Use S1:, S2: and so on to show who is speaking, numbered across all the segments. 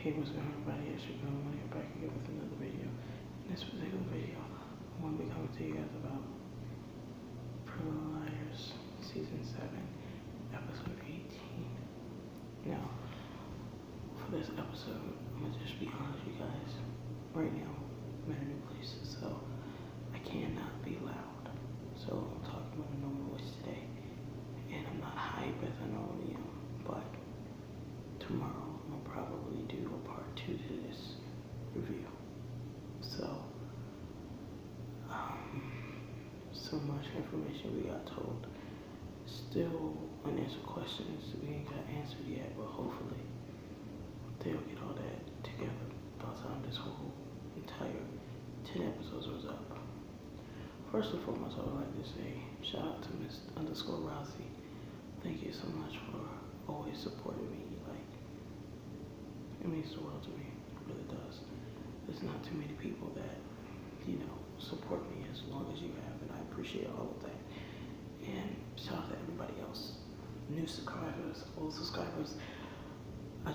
S1: Hey, what's going on, everybody? It's your girl, Money. Back again with another video. In this particular video, I'm going to be coming to you guys about Pretty Little Liars Season 7, Episode 18. Now, for this episode, I'm going to just be honest with you guys. Right now, I'm at a new place, so I cannot be loud. So, I'm talking with a normal voice today. And I'm not hype as I normally am, but tomorrow, I'll probably do a part 2 to this review. So much information we got told. Still unanswered questions we ain't got answered yet, but hopefully they'll get all that together by the time this whole entire 10 episodes was up. First and foremost, I would like to say shout out to Miss_Rousey. Thank you so much for always supporting me. It means the world to me. It really does. There's not too many people that, support me as long as you have, and I appreciate all of that. And shout out to everybody else. New subscribers, old subscribers. I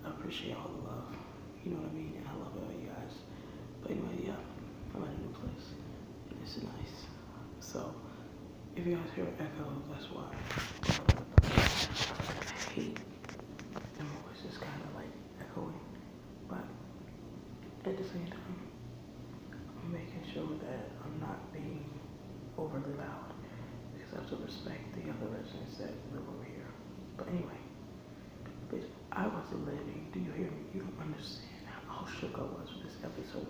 S1: appreciate all the love. You know what I mean? And I love all you guys. But anyway, yeah, I'm at a new place. And it's nice. So, if you guys hear an echo, that's why. I hate and my voice is kind of like echoing, but at the same time, I'm making sure that I'm not being overly loud because I have to respect the other residents that live over here. But anyway, bitch, I wasn't living. Do you hear me? You don't understand how shook I was with this episode.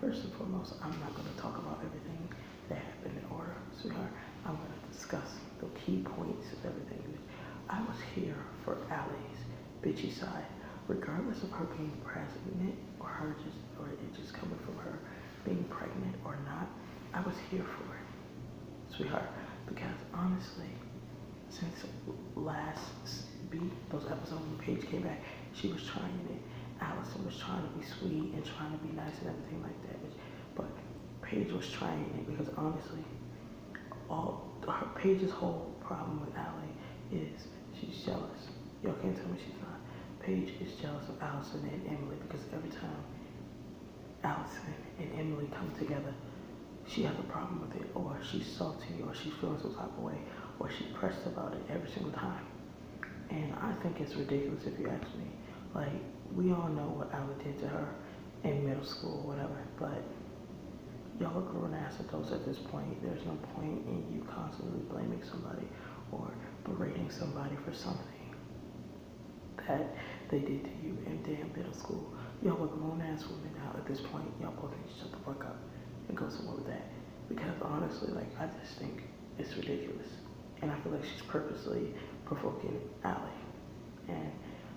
S1: First and foremost, I'm not going to talk about everything that happened in order, sweetheart. I'm going to discuss the key points of everything. I was here for Allie's bitchy side, regardless of her being pregnant or it just coming from her being pregnant or not. I was here for it, sweetheart, because honestly, since last beat, those episodes when Paige came back, she was trying it. Allison was trying to be sweet and trying to be nice and everything like that, but Paige was trying it because honestly, Paige's whole problem with Allie is she's jealous. Y'all can't tell me she's not. Paige is jealous of Allison and Emily because every time Allison and Emily come together, she has a problem with it, or she's salty, or she's feeling some type of way, or she's pressed about it every single time. And I think it's ridiculous if you ask me. We all know what Allie did to her in middle school or whatever, but y'all are grown ass adults at this point. There's no point in you constantly blaming somebody or berating somebody for something that they did to you in damn middle school. Y'all are grown ass women now at this point. Y'all both need to shut the fuck up and go somewhere with that. Because honestly, I just think it's ridiculous. And I feel like she's purposely provoking Allie. And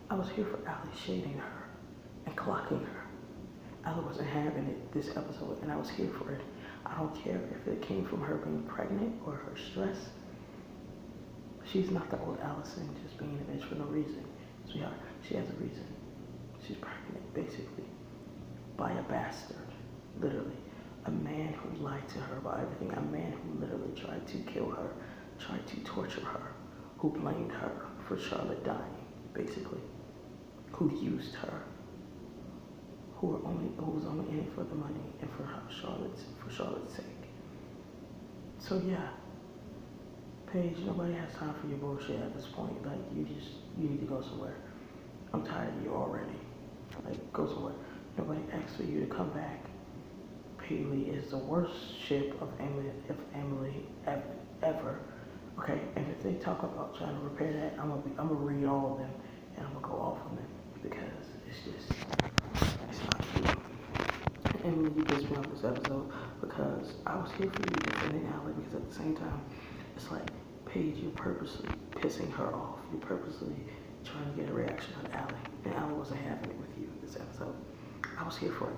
S1: I was here for Allie shading her and clocking her. Allie wasn't having it this episode, and I was here for it. I don't care if it came from her being pregnant or her stress. She's not the old Allison just being a bitch for no reason. Sweetheart, she has a reason. She's pregnant, basically, by a bastard, literally. A man who lied to her about everything. A man who literally tried to kill her, tried to torture her, who blamed her for Charlotte dying, basically. Who used her, who was only in it for the money and for Charlotte's sake. So yeah, Paige, nobody has time for your bullshit at this point. You need to go somewhere. I'm tired of you already. Go somewhere. Nobody asked for you to come back. Paisley is the worst ship of Emily ever. Okay, and if they talk about trying to repair that, I'm gonna read all of them and I'm gonna go off on them because it's not true. Emily, you pissed me off this episode because I was here for you defending Allie because at the same time, it's like, Paige, you're purposely pissing her off. You're purposely trying to get a reaction out of Allie. And Allie wasn't having it with you this episode. I was here for it.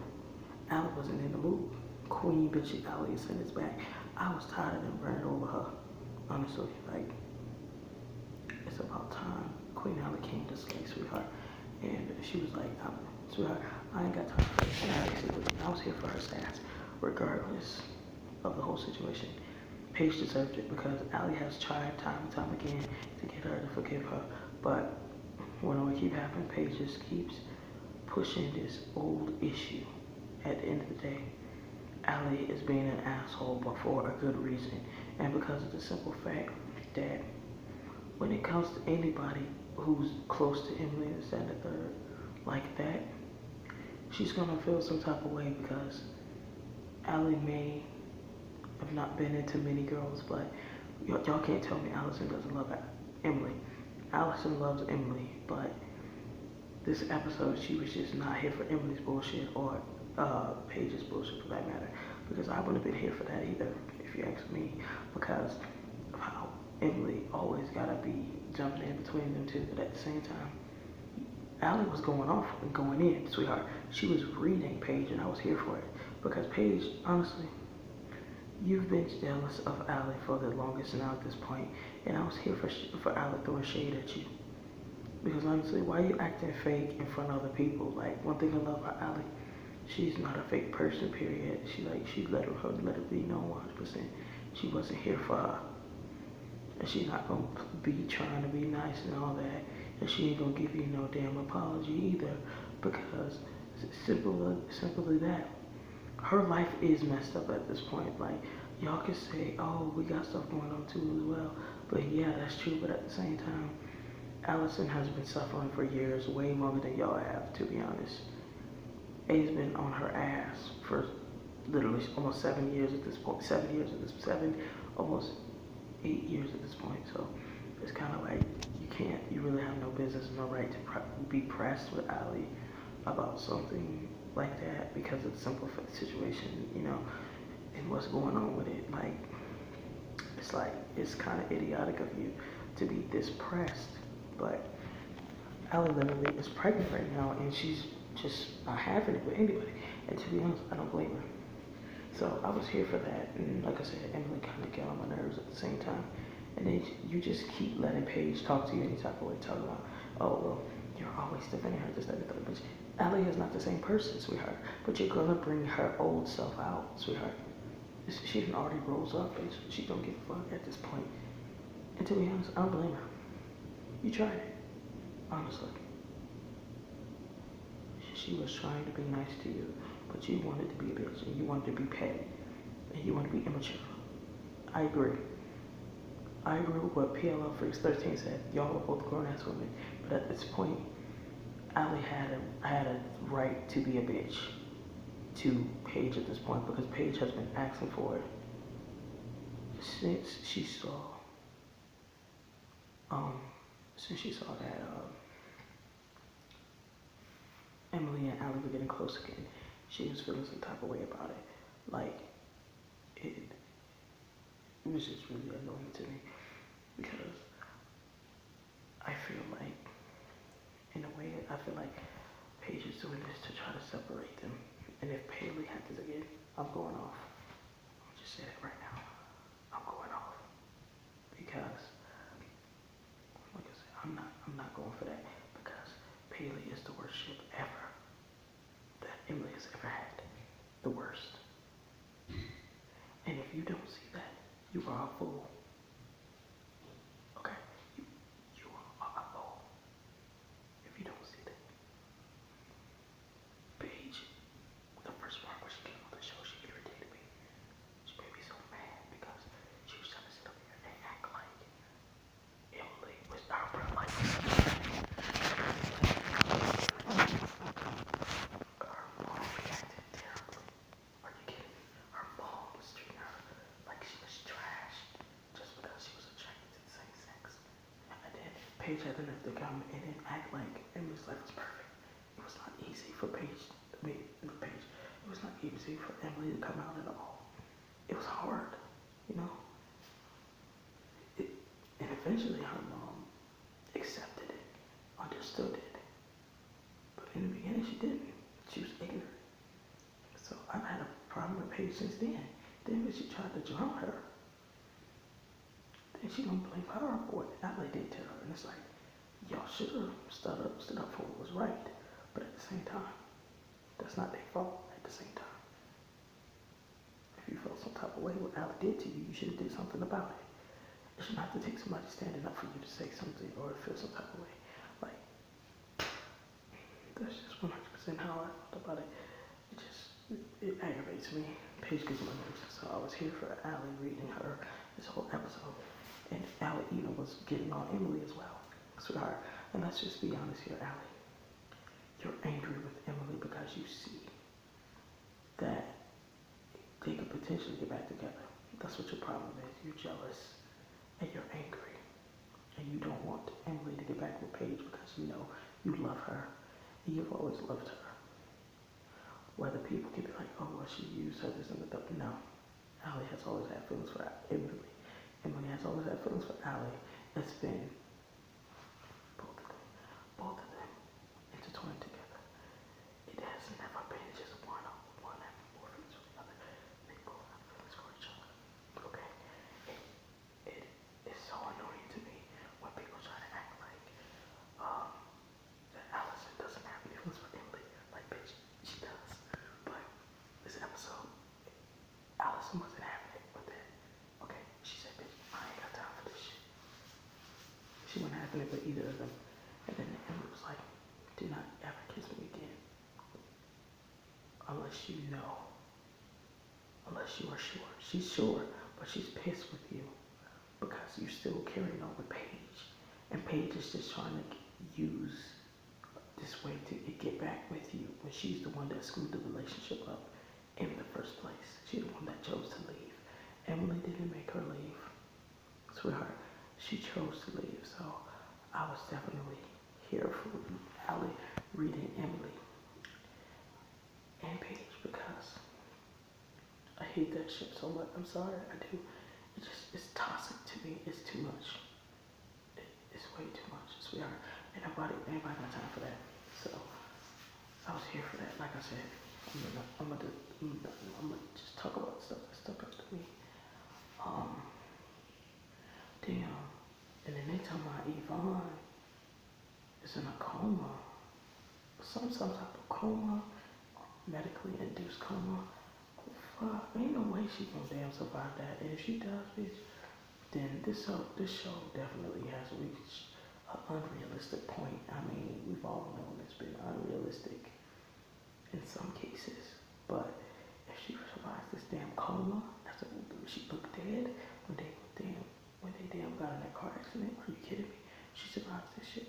S1: Allie wasn't in the mood. Queen bitchy Allie is sent us back. I was tired of them running over her. Honestly, it's about time Queen Allie came to slay, sweetheart. And she was like, sweetheart, I ain't got time for this. I was here for her stats, regardless of the whole situation. Paige deserved it because Allie has tried time and time again to get her to forgive her. But when it keep happening, Paige just keeps pushing this old issue. At the end of the day, Ali is being an asshole, but for a good reason, and because of the simple fact that when it comes to anybody who's close to Emily and this and the third, like that, she's gonna feel some type of way because Ali may have not been into many girls, but y'all can't tell me Allison doesn't love Emily. Allison loves Emily, but this episode she was just not here for Emily's bullshit or Paige's bullshit for that matter, because I wouldn't have been here for that either, if you ask me, because of how Emily always gotta be jumping in between them two, but at the same time, Allie was going off and going in, sweetheart. She was reading Paige, and I was here for it, because Paige, honestly, you've been jealous of Allie for the longest now at this point, and I was here for Allie throwing shade at you. Because honestly, why are you acting fake in front of other people? Like, one thing I love about Allie, she's not a fake person, period. She let her be known 100%. She wasn't here for her. And she's not gonna be trying to be nice and all that. And she ain't gonna give you no damn apology either. Because simply that. Her life is messed up at this point. Like, y'all can say, oh, we got stuff going on too as well. But yeah, that's true. But at the same time, Allison has been suffering for years, way longer than y'all have, to be honest. A's been on her ass for literally almost 7 years at this point. 7 years at this, almost 8 years at this point. So it's kind of like you really have no business, no right to be pressed with Ali about something like that because of the simple situation, and what's going on with it. It's kind of idiotic of you to be this pressed. But Allie literally is pregnant right now, and she's just not having it with anybody. And to be honest, I don't blame her. So I was here for that. And like I said, Emily kind of got on my nerves at the same time. And then you just keep letting Paige talk to you any type of way, talking about, oh, well, you're always defending her, this, that, and the other. But Allie is not the same person, sweetheart. But you're going to bring her old self out, sweetheart. She done already rose up, and she don't give a fuck at this point. And to be honest, I don't blame her. You tried it, honestly. She was trying to be nice to you, but you wanted to be a bitch, and you wanted to be petty, and you wanted to be immature. I agree. I agree with what PLL Freaks 13 said. Y'all are both grown-ass women, but at this point, Allie had a right to be a bitch to Paige at this point, because Paige has been asking for it since she saw that Emily and Allie were getting close again. She was feeling some type of way about it. Like, it was just really annoying to me, because I feel like, in a way, Paige is doing this to try to separate them. And if Paley happens again, I'm going off. I'll just say that right now. I'm going off. Because, like I said, I'm not going for that. Because Paley is the worst ship ever that Emily has ever had. The worst. And if you don't see that, you are a fool. Okay? You are a fool. If you don't see that. Paige, the first part when she came on the show, she irritated me. She made me so mad because she was trying to sit up here and act like Emily was our brother. Like, her mom reacted terribly. Are you kidding me? Her mom was treating her like she was trash just because she was attracted to the same sex. And then Paige had enough to come and then act like Emily's life was perfect. It was not easy for Paige. It was not easy for Emily to come out at all. It was hard, and eventually her mom accepted it, understood it. But in the beginning she didn't. She was ignorant. So I've had a problem with Paige since then. Then when she tried to drown her, then she gonna blame her for what Allie did to her. And it's like, y'all should have stood up for what was right. But at the same time, that's not their fault at the same time. If you felt some type of way what Allie did to you, you should have did something about it. It shouldn't have to take somebody standing up for you to say something or feel some type of way. Like, that's just 100% because in how I felt about it, it aggravates me. Paige gets my nerves. So I was here for Allie reading her this whole episode. And Allie even was getting on Emily as well. Sweetheart, and let's just be honest here, Allie. You're angry with Emily because you see that they could potentially get back together. That's what your problem is. You're jealous and you're angry. And you don't want Emily to get back with Paige because you know you love her and you've always loved her. Whether people can be like, oh, well, she used her this and that. No. Allie has always had feelings for Emily. Emily has always had feelings for Allie. It's been both of them intertwined together. It has never been just one having more feelings for the other. They both have feelings for each other. Okay? It is so annoying to me when people try to act like that Allison doesn't have any feelings for Emily. Like, bitch, she does. But this episode, Allison wasn't having it with it. Okay? She said, bitch, I ain't got time for this shit. She wasn't having it with either of them. And then Emily was like, do not ever kiss me again. Unless you know. Unless you are sure. She's sure, but she's pissed with you because you're still carrying on with Paige. And Paige is just trying to use this way to get back with you when she's the one that screwed the relationship up in the first place. She's the one that chose to leave. Emily didn't make her leave. Sweetheart, she chose to leave. So I was definitely here for Allie reading Emily and Paige because I hate that shit so much. I'm sorry, I do. It's toxic to me. It's too much. It's way too much, sweetheart. And anybody got time for that. So I was here for that. Like I said, I'm gonna just talk about stuff that stuck up to me. Damn. And then they tell my Yvonne is in a coma. Some type of coma, medically induced coma. Fuck, ain't no way she gonna damn survive that. And if she does, bitch, then this show definitely has reached an unrealistic point. I mean, we've all known it's been unrealistic in some cases. But if she survives this damn coma, after she looked dead when they got in that car accident, are you kidding me? She survives this shit.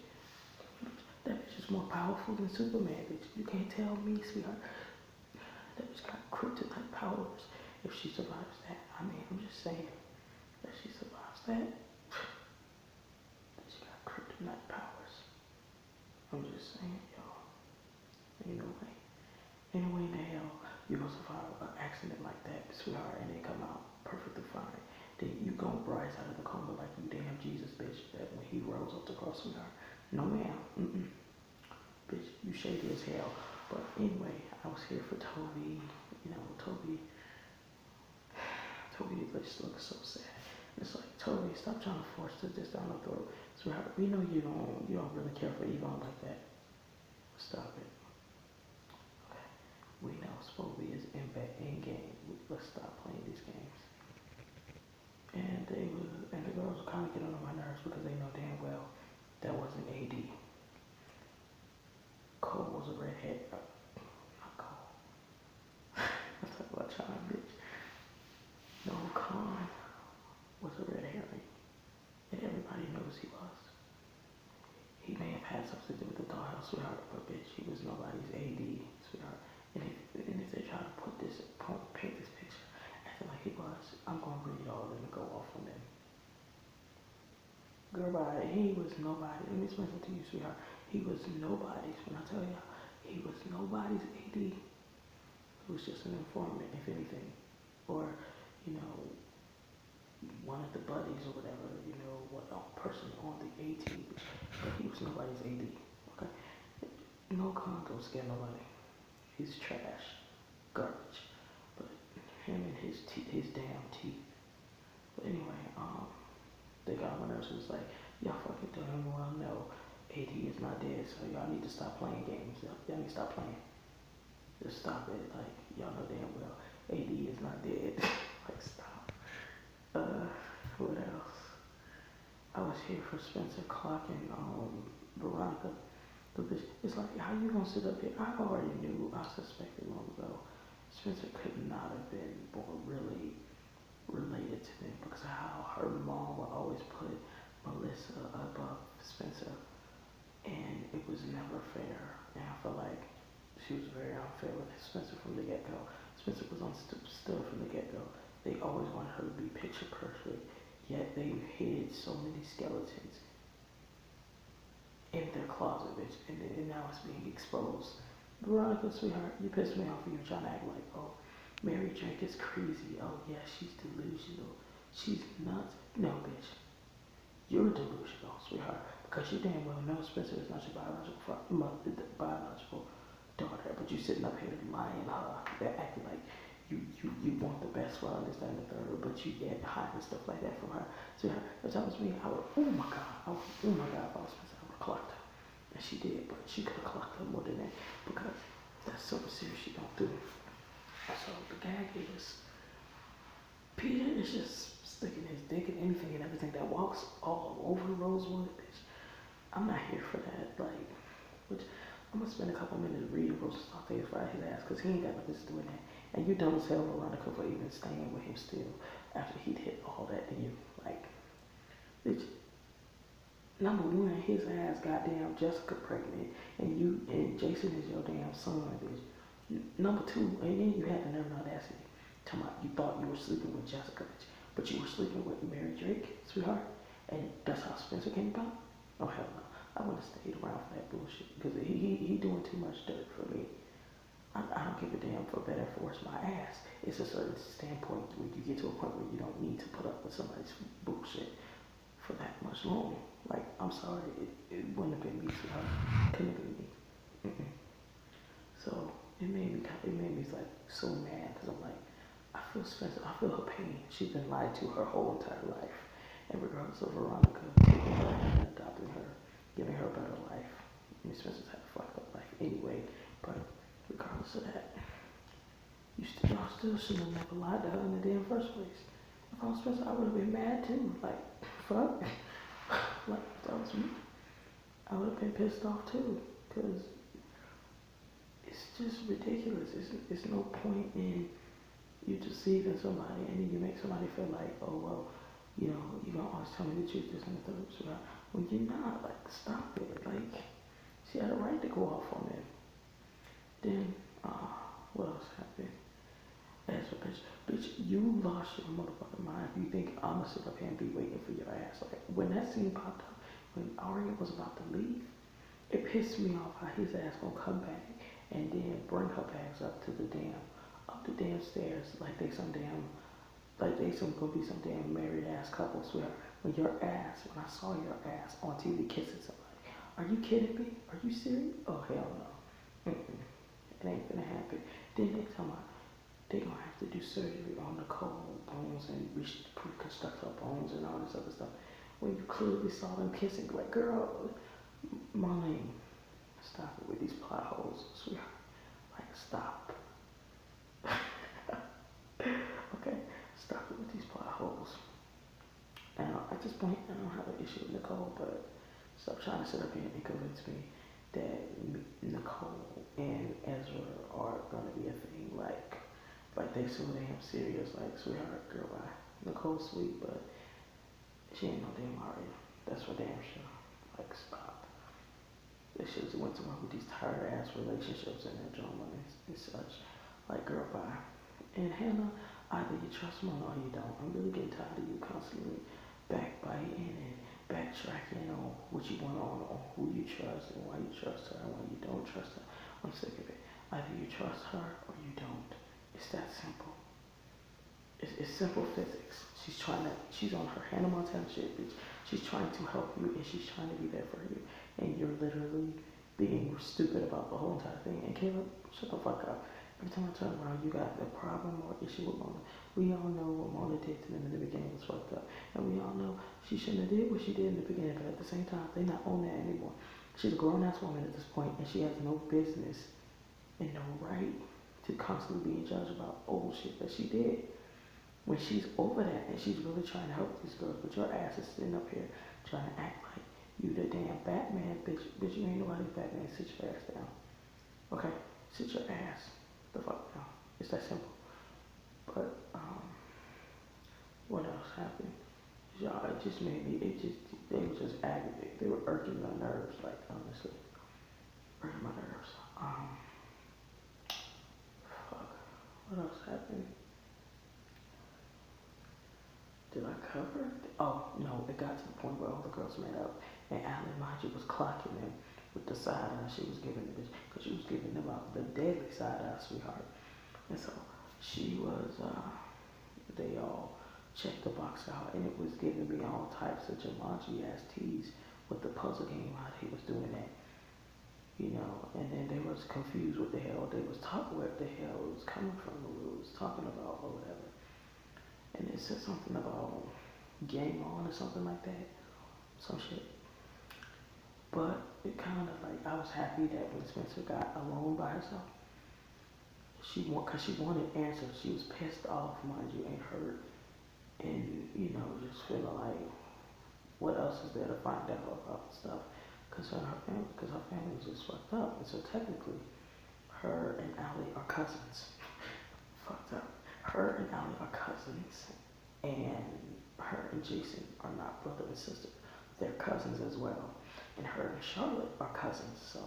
S1: That bitch is more powerful than Superman, bitch. You can't tell me, sweetheart. That bitch got kryptonite powers. If she survives that, I mean, I'm just saying that she survives that. She got kryptonite powers. I'm just saying, y'all. Ain't no way. Ain't no way in the hell you gonna survive an accident like that, sweetheart, and then come out perfectly fine. Then you gonna rise out of the coma like you damn Jesus, bitch. That when he rose up the cross, sweetheart. No, ma'am. Bitch, you shady as hell. But anyway, I was here for Toby. You know, Toby just looks so sad. It's like, Toby, stop trying to force this down the throat. Sweetheart, we know you don't really care for Yvonne like that. Stop it. Okay. We know Spoby is in game. Let's stop playing these games. And the girls were kind of getting on my nerves because they know damn well that wasn't AD. Cole was a redhead. Not Cole. I'm talking about China, bitch. No, Khan was a red herring. And everybody knows he was. He may have had something to do with the dollhouse, sweetheart, but bitch, he was nobody's AD, sweetheart. And if they try to paint this picture, acting like he was, I'm gonna read all of them and go off on them. Girl, he was nobody. Let me explain something to you, sweetheart. He was nobody's. When I tell you, he was nobody's AD. He was just an informant, if anything. Or, you know, one of the buddies or whatever, you know, what person on the A team. But he was nobody's AD. Okay? No Khan don't scare nobody. He's trash. Garbage. But him and his damn teeth. But anyway, the governors was like, y'all fucking damn well know AD is not dead, so y'all need to stop playing games. Y'all need to stop playing. Just stop it. Like, y'all know damn well AD is not dead. Like, stop. What else? I was here for Spencer Clark and Veronica. The bitch, it's like, how you gonna sit up here? I already knew, I suspected long ago, Spencer could not have been more really related to them because of how her mom would always put Melissa above Spencer, and it was never fair. And I feel like she was very unfair with Spencer from the get go. Spencer was understood from the get go. They always wanted her to be picture perfect, yet they hid so many skeletons in their closet, bitch, and now it's being exposed. Veronica, sweetheart, you pissed me off when you're trying to act like, oh, Mary Drake is crazy. Oh, yeah, she's delusional. She's nuts. No, bitch. You're delusional, sweetheart, because you damn well know Spencer is not your biological daughter, but you sitting up here lying her, they're acting like you want the best for her, understand the third, but you get hiding stuff like that from her. Sweetheart, if that was me, I would, oh my God, if I was Spencer, I would have clocked her. And she did, but she could have clocked her more than that, because that's something serious she don't do. So the gag is, Peter is just sticking his dick in anything and everything that walks all over Rosewood, bitch. I'm not here for that. Like, which I'm gonna spend a couple minutes reading Rose's face right his ass, cause he ain't got no business doing that. And you dumb as hell, Veronica, for even staying with him still after he'd hit all that to you. Like, bitch. Number one, his ass goddamn Jessica pregnant, and you and Jason is your damn son, bitch. Number two, and then you had the nerve and audacity. Talking about you thought you were sleeping with Jessica, bitch, but you were sleeping with Mary Drake, sweetheart, and that's how Spencer came about. Oh hell no, I wouldn't have stayed around for that bullshit because he doing too much dirt for me. I don't give a damn for better for worse my ass. It's a certain standpoint where you get to a point where you don't need to put up with somebody's bullshit for that much longer. Like, I'm sorry, it wouldn't have been me, sweetheart. Couldn't have been me. Mm-mm. So it made me like so mad because I'm like, I feel Spencer, I feel her pain. She's been lied to her whole entire life, and regardless of Veronica taking her and adopting her, giving her a better life. I mean, Spencer's had a fucked up life anyway, but regardless of that, y'all still shouldn't have never lied to her in the damn first place. If I was Spencer, I would have been mad too. Like, fuck. Like, if that was me, I would have been pissed off too, because it's just ridiculous. It's no point in you deceiving somebody and then you make somebody feel like, oh, well, you know, you're going to always tell me the truth, this and the third, so when you're not, like, stop it. Like, she had a right to go off on it. Then, what else happened? As a bitch, you lost your motherfucking mind if you think I'm gonna sit up here and be waiting for your ass. Like, when that scene popped up, when Aria was about to leave, it pissed me off how his ass gonna come back and then bring her bags up the damn stairs like they some gonna be some damn married ass couple. Swear, when I saw your ass on TV kissing somebody, are you kidding me? Are you serious? Oh hell no, it ain't gonna happen. Then they tell me they gonna have to do surgery on Nicole bones and reconstruct her bones and all this other stuff. When you clearly saw them kissing, like, girl, Marlene, stop it with these plot holes, sweetheart. Like, stop. Okay, stop it with these plot holes. Now, at this point, I don't have an issue with Nicole, but stop trying to sit up here and convince me that Nicole and Ezra are gonna be a thing. Like they so damn serious. Like, sweetheart, girl, bye. Nicole's sweet, but she ain't no damn Aria. That's for damn sure. Like, stop. They should have went somewhere with these tired ass relationships and their drama and such. Like, girl, bye. And Hannah, either you trust me or you don't. I'm really getting tired of you constantly backbiting and backtracking on what you want on who you trust and why you trust her and why you don't trust her. I'm sick of it. Either you trust her or you don't. It's that simple. It's simple physics. She's on her Hannah Montana shit, bitch. She's trying to help you and she's trying to be there for you. And you're literally being stupid about the whole entire thing. And Caleb, shut the fuck up. Every time I turn around, you got a problem or issue with Mona. We all know what Mona did to them in the beginning was fucked up. And we all know she shouldn't have did what she did in the beginning, but at the same time, they not on that anymore. She's a grown-ass woman at this point, and she has no business and no right to constantly being judged about old shit that she did. When she's over that and she's really trying to help these girls, but your ass is sitting up here trying to act like You the damn Batman, bitch. Bitch, you ain't nobody's Batman. Sit your ass down. Okay? Sit your ass the fuck down. It's that simple. But, what else happened? Y'all, it just made me, they were just aggravated. They were irking my nerves, like, honestly. Irking my nerves. Fuck. What else happened? Did I cover it? Oh, no, it got to the point where all the girls met up, and Allie, mind you, was clocking them with the side eye she was giving the bitch, because she was giving them out the deadly side eye, sweetheart. And so, she was, they all checked the box out, and it was giving me all types of Jumanji-ass teas with the puzzle game, how he was doing that. You know, and then they was confused what the hell they was talking, where the hell it was coming from, what it was talking about, or whatever. And it said something about game on or something like that, some shit. But it kind of like, I was happy that when Spencer got alone by herself, cause she wanted answers. She was pissed off, mind you, and hurt, and you know, just feeling like, what else is there to find out about stuff? Cause her family was just fucked up, and so technically, her and Allie are cousins. Fucked up. Her and Allie are cousins, and her and Jason are not brother and sister. They're cousins as well. And her and Charlotte are cousins, so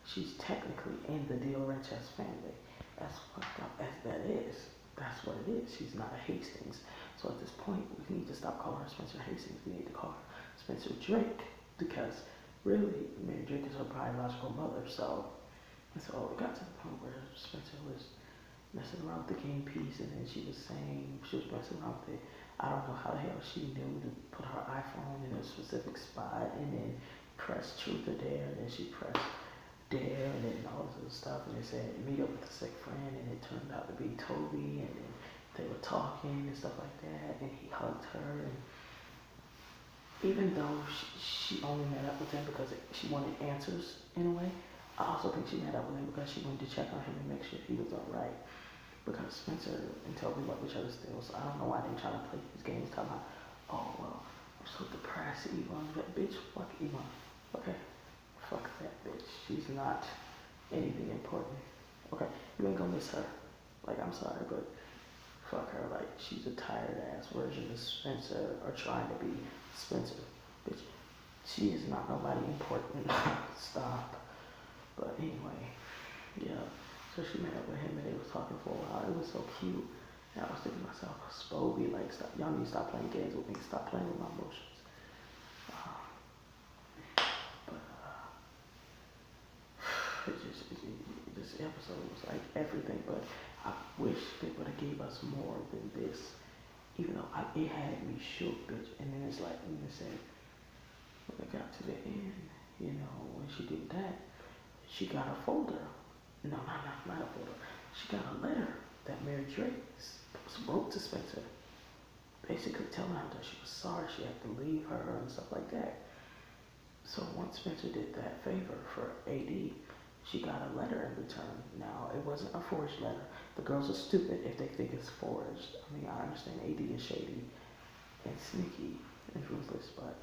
S1: she's technically in the De Laurentiis family. As fucked up as that is, that's what it is. She's not a Hastings. So at this point, we need to stop calling her Spencer Hastings. We need to call her Spencer Drake, because really, Mary Drake is her biological mother. So it got to the point where Spencer was messing around with the game piece, and then she was saying she was messing around with it. I don't know how the hell she knew to put her iPhone in a specific spot, and then press truth or dare, and then she pressed dare, and then all this other stuff, and it said meet up with a sick friend, and it turned out to be Toby, and then they were talking and stuff like that, and he hugged her, and even though she only met up with him because she wanted answers in a way, I also think she met up with him because she wanted to check on him and make sure he was alright. Because Spencer and Toby love each other still, so I don't know why they're trying to play these games talking about, oh, well, I'm so depressed, Yvonne. That bitch, fuck Yvonne. Okay? Fuck that bitch. She's not anything important. Okay? You ain't gonna miss her. Like, I'm sorry, but fuck her. Like, she's a tired ass version of Spencer, or trying to be Spencer. Bitch, she is not nobody important. Stop. But anyway, yeah. So she met up with him, and they was talking for a while. It was so cute. And I was thinking to myself, Spoby, like, stop, y'all need to stop playing games with me. Stop playing with my emotions. This episode was like everything, but I wish they would have gave us more than this. Even though it had me shook, bitch. And then it's like, when they said, when it got to the end, you know, when she did that, she got a folder. No, not a folder. She got a letter that Mary Drake wrote to Spencer, basically telling her that she was sorry she had to leave her and stuff like that. So once Spencer did that favor for AD, she got a letter in return. Now, it wasn't a forged letter. The girls are stupid if they think it's forged. I mean, I understand AD is shady and sneaky and ruthless, but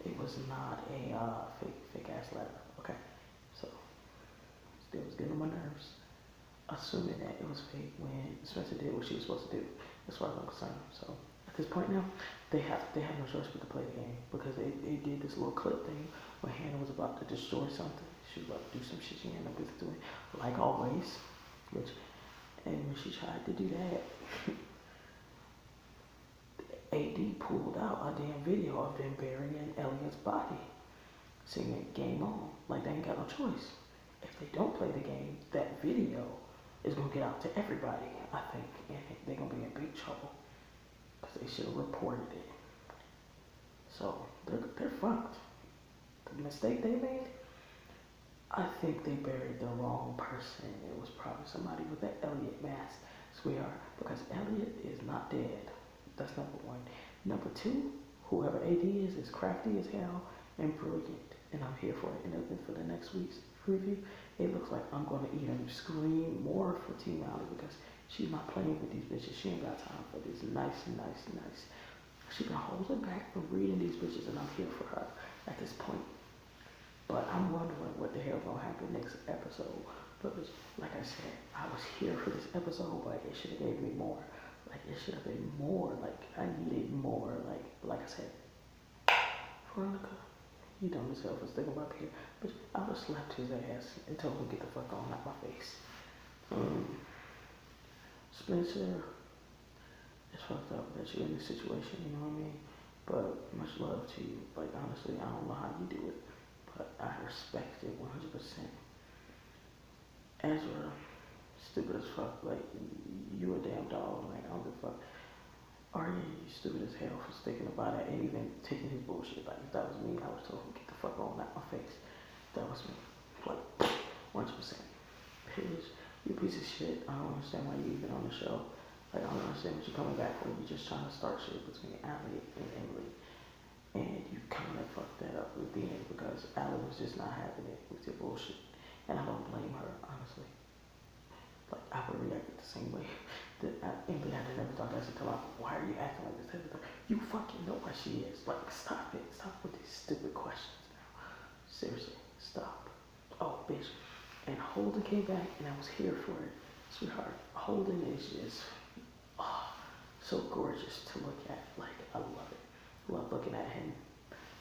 S1: it was not a fake ass letter. Okay, so it was getting on my nerves, assuming that it was fake when Spencer did what she was supposed to do, as far as I'm concerned. So at this point now, they have no choice but to play the game, because they did this little clip thing where Hannah was about to destroy something. She was about to do some shit she ended up doing, like always. And when she tried to do that, AD pulled out a damn video of them burying Elliot's body, singing "Game On." Like, they ain't got no choice. If they don't play the game, that video is gonna get out to everybody, I think, and they're gonna be in big trouble, because they should have reported it. So they're fucked. The mistake they made, I think they buried the wrong person. It was probably somebody with that Elliot mask, sweetheart, because Elliot is not dead. That's number one. Number two, whoever AD is crafty as hell and brilliant, and I'm here for it. And for the next week's review, it looks like I'm gonna even scream more for T. Riley, because she's not playing with these bitches. She ain't got time for this. Nice. She been holding back from reading these bitches, and I'm here for her at this point. But I'm wondering what the hell gonna happen next episode. But like I said, I was here for this episode, but it should have gave me more. Like it should have been more. Like I needed more. Like I said, Veronica, you dumb as hell for sticking up here. But I would have slapped his ass and told him to get the fuck on out my face. Spencer, it's fucked up that you're in this situation, you know what I mean? But much love to you. Like honestly, I don't know how you do it, but I respect it 100%. Ezra, stupid as fuck. Like you a damn dog. Like I don't give a fuck. Arya, you stupid as hell for sticking about it and even taking his bullshit. Like if that was me, I would tell him get the fuck on out my face. That was me. Like 100%. Pidge, you piece of shit. I don't understand why you even on the show. Like I don't understand what you're coming back for. You're just trying to start shit between Allie and Emily. And you kind of fucked that up with the end because Allie was just not having it with your bullshit. And I don't blame her, honestly. Like I would have reacted the same way. Emily had never thought that until like, why are you acting like this? You fucking know why she is. Like stop it. Stop with these stupid questions now. Seriously, stop. Oh, bitch. And Holden came back and I was here for it. Sweetheart, Holden is just so gorgeous to look at. Like, I love it. I love looking at him.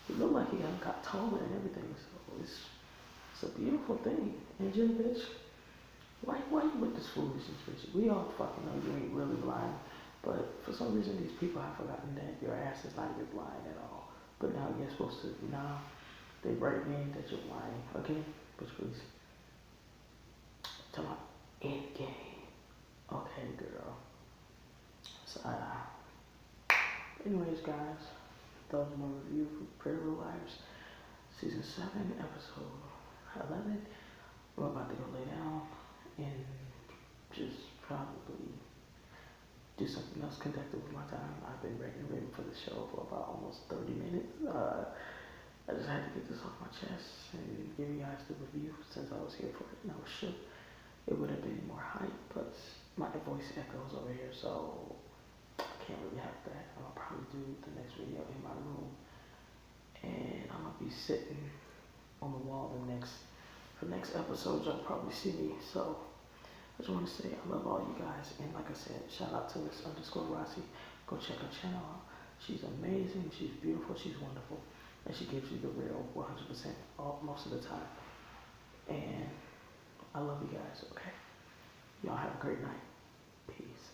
S1: He looked like he got taller and everything, so it's a beautiful thing. And Jim, bitch, why you with this foolishness, bitch? We all fucking know you ain't really blind, but for some reason these people have forgotten that your ass is not even blind at all. But now you're supposed to, now they write me that you're blind, okay? Bitch, please. Tell my end game. Okay, girl. So, anyways, guys, that was my review for Pretty Little Liars, Season 7, Episode 11. I'm about to go lay down and just probably do something else connected with my time. I've been waiting for the show for about almost 30 minutes. I just had to get this off my chest and give you guys the review since I was here for it and I was shook. It would have been more hype, but my voice echoes over here, so I can't really have that. I'll probably do the next video in my room, and I'm gonna be sitting on the wall for next episode. You'll probably see me. So I just want to say I love all you guys, and like I said, shout out to Miss_Rossi. Go check her channel out. She's amazing. She's beautiful. She's wonderful, and she gives you the real 100% most of the time. And I love you guys, okay? Y'all have a great night. Peace.